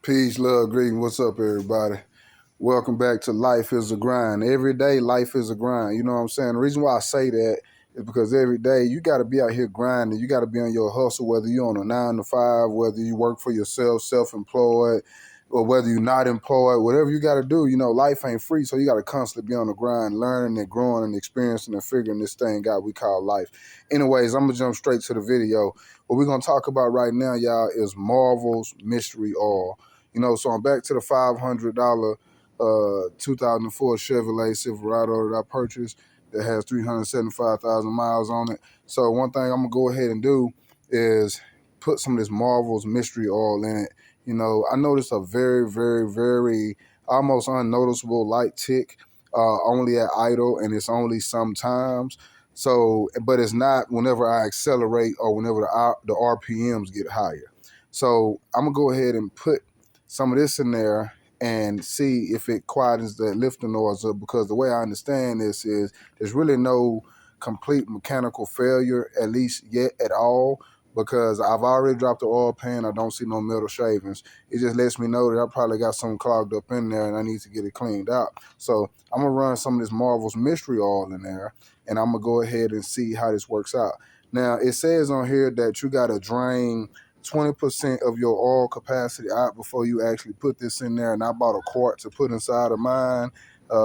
Peace, love, greeting. What's up, everybody? Welcome back to Life is a Grind. Every day, life is a grind. You know what I'm saying? The reason why I say that is because every day you got to be out here grinding. You got to be on your hustle, whether you're on a 9 to 5, whether you work for yourself, self-employed, or whether you're not employed, whatever you got to do. Life ain't free, so you got to constantly be on the grind, learning and growing and experiencing and figuring this thing out we call life. Anyways, I'm going to jump straight to the video. What we're going to talk about right now, y'all, is Marvel's Mystery Oil. So I'm back to the $500 2004 Chevrolet Silverado that I purchased that has 375,000 miles on it. So one thing I'm gonna go ahead and do is put some of this Marvel's Mystery Oil in it. I noticed a very, very, very almost unnoticeable light tick only at idle, and it's only sometimes. So, but it's not whenever I accelerate or whenever the RPMs get higher. So I'm gonna go ahead and put some of this in there and see if it quietens the lifting noise up, because the way I understand this is there's really no complete mechanical failure, at least yet at all, because I've already dropped the oil pan. I don't see no metal shavings. It just lets me know that I probably got something clogged up in there and I need to get it cleaned out. So I'm gonna run some of this Marvel's Mystery Oil in there, and I'm gonna go ahead and see how this works out. Now it says on here that you gotta drain 20% of your oil capacity out before you actually put this in there, and I bought a quart to put inside of mine.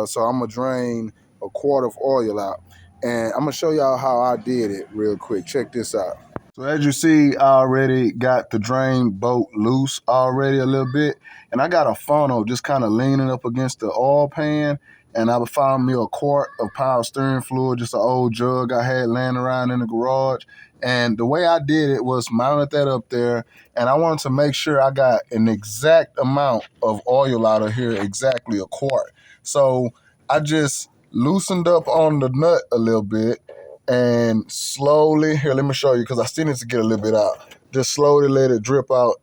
So I'm gonna drain a quart of oil out, and I'm gonna show y'all how I did it real quick. Check this out. So as you see, I already got the drain bolt loose already a little bit, and I got a funnel just kind of leaning up against the oil pan, and I found me a quart of power steering fluid, just an old jug I had laying around in the garage. And the way I did it was mounted that up there, and I wanted to make sure I got an exact amount of oil out of here, exactly a quart. So I just loosened up on the nut a little bit and slowly, here, let me show you, because I still need to get a little bit out. Just slowly let it drip out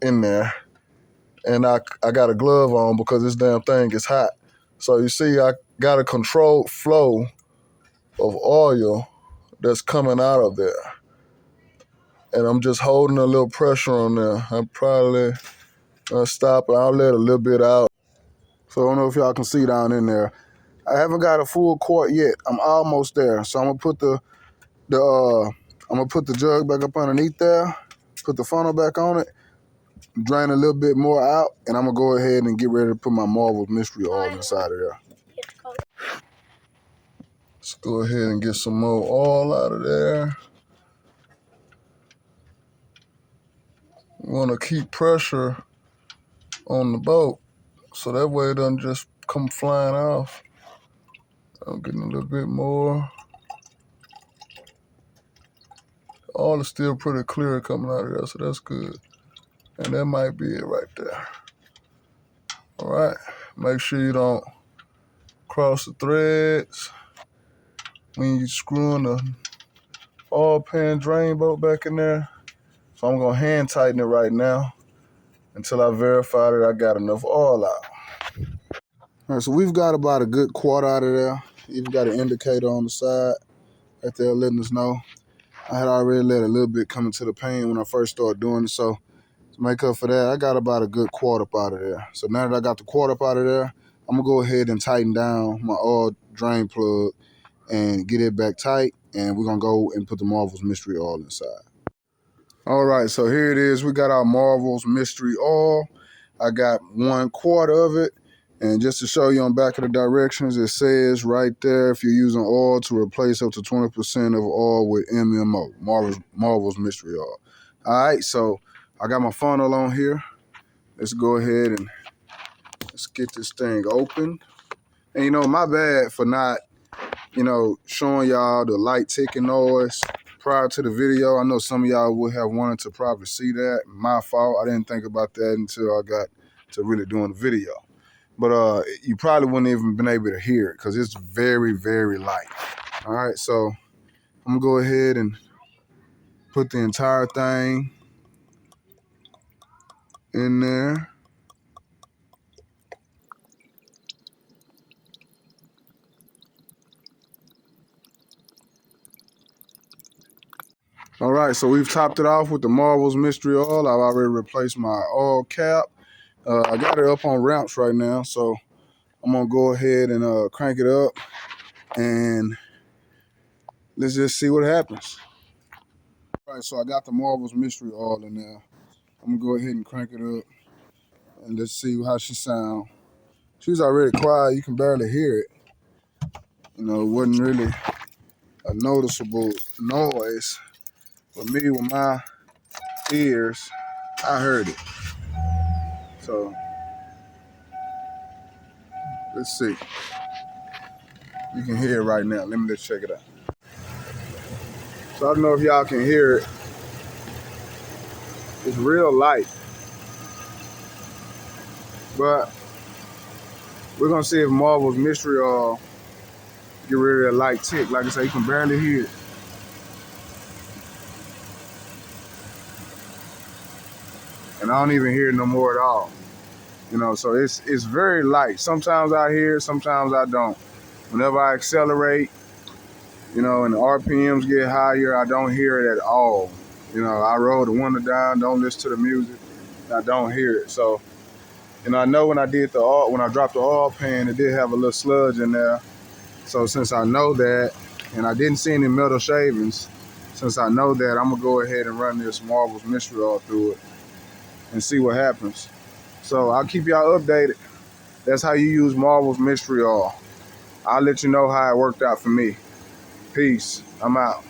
in there. And I got a glove on because this damn thing is hot. So you see, I got a controlled flow of oil that's coming out of there. And I'm just holding a little pressure on there. I'm probably gonna stop and I'll let a little bit out. So I don't know if y'all can see down in there. I haven't got a full quart yet. I'm almost there. So I'm gonna put the jug back up underneath there, put the funnel back on it, drain a little bit more out, and I'm gonna go ahead and get ready to put my Marvel's Mystery Oil inside of there. Let's go ahead and get some more oil out of there. We wanna keep pressure on the boat so that way it doesn't just come flying off. I'm getting a little bit more. All is still pretty clear coming out of there, so that's good. And that might be it right there. All right, make sure you don't cross the threads when you're screwing the oil pan drain bolt back in there. So I'm gonna hand tighten it right now until I verify that I got enough oil out. All right, so we've got about a good quart out of there. Even got an indicator on the side right there letting us know. I had already let a little bit come into the pan when I first started doing it, so to make up for that, I got about a good quart up out of there. So now that I got the quart up out of there, I'm gonna go ahead and tighten down my oil drain plug and get it back tight, and we're gonna go and put the Marvel's Mystery Oil inside. All right, so here it is. We got our Marvel's Mystery Oil. I got 1 quart of it. And just to show you on back of the directions, it says right there, if you're using oil to replace up to 20% of oil with MMO, Marvel's Mystery Oil. All right, so I got my funnel on here. Let's go ahead and let's get this thing open. And my bad for not, showing y'all the light ticking noise prior to the video. I know some of y'all would have wanted to probably see that. My fault. I didn't think about that until I got to really doing the video. But you probably wouldn't even been able to hear it because it's very, very light. All right, so I'm gonna go ahead and put the entire thing in there. All right, so we've topped it off with the Marvel's Mystery Oil. I've already replaced my oil cap. I got it up on ramps right now, so I'm gonna go ahead and crank it up, and let's just see what happens. All right, so I got the Marvel's Mystery Oil in there. I'm gonna go ahead and crank it up, and let's see how she sound. She's already quiet. You can barely hear it. You know, it wasn't really a noticeable noise. But me, with my ears, I heard it. So let's see. You can hear it right now. Let me just check it out. So I don't know if y'all can hear it. It's real light. But we're gonna see if Marvel's Mystery get rid of that light tick. Like I say, you can barely hear it. And I don't even hear it no more at all. You know, so it's very light. Sometimes I hear it, sometimes I don't. Whenever I accelerate, you know, and the RPMs get higher, I don't hear it at all. You know, I roll the window down, don't listen to the music, I don't hear it. So, you know, I know when I did the oil, when I dropped the oil pan, it did have a little sludge in there. So since I know that, and I didn't see any metal shavings, since I know that, I'm gonna go ahead and run this Marvel's Mystery Oil through it and see what happens. So I'll keep y'all updated. That's how you use Marvel's Mystery Oil. I'll let you know how it worked out for me. Peace. I'm out.